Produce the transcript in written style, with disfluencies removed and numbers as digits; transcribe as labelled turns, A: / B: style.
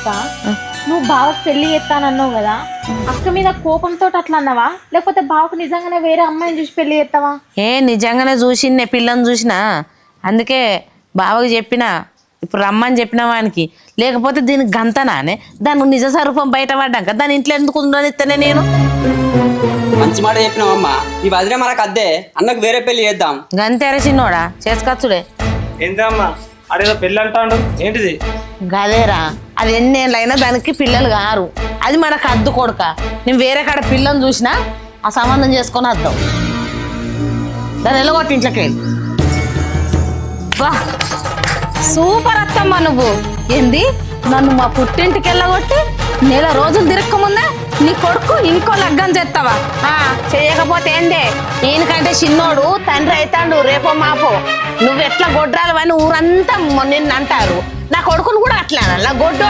A: అక్క నువ్వు బావకు పెళ్లి చేస్తానన్నావు కదా, అక్క మీద కోపంతో అట్లా అన్నావా, లేకపోతే బావకు నిజంగానే వేరే అమ్మాయిని చూసి పెళ్లి చేస్తావా?
B: నిజంగానే చూసిందే, పిల్లని చూసినా, అందుకే బావకి చెప్పిన ఇప్పుడు రమ్మని చెప్పిన వానికి. లేకపోతే దీనికి గంతనానే, దాని నిజ స్వరూపం బయటపడ్డాక దాని ఇంట్లో ఎందుకు ఉండనిస్తేనే నేను.
C: మంచి మాట చెప్పినావమ్మా. ఈ వదిలే మనకు అద్దే, అన్నకు వేరే పెళ్లి చేద్దాం.
B: గంతేర చిన్నోడా చేసుకొచ్చుడే.
D: ఏంటమ్మా అడేదో పెళ్ళి అంటాడు, ఏంటిది?
B: గదేరా, అది ఎన్నేళ్ళైనా దానికి పిల్లలు కారు, అది మనకు అద్దు కొడుక. నేను వేరే కాడ పిల్లని చూసినా ఆ సంబంధం చేసుకొని వద్దాం. దాన్ని వెళ్ళగొట్టి ఇంట్లోకి వెళ్ళి.
E: వా సూపర్ అత్తమ్మ, నువ్వు ఏంది నన్ను మా పుట్టింటికి వెళ్ళగొట్టి నెల రోజులు తిరక్కముందే నీ కొడుకు ఇంకో లగ్గం చేస్తావా?
B: చేయకపోతే ఏందే, ఈయనకంటే చిన్నోడు తండ్రి అవుతాడు రేపో మాపో. నువ్వు ఎట్లా గొడ్రాలు అని ఊరంతా నిన్ను అంటారు, నా కొడుకును కూడా అట్లా గొడ్డోడు.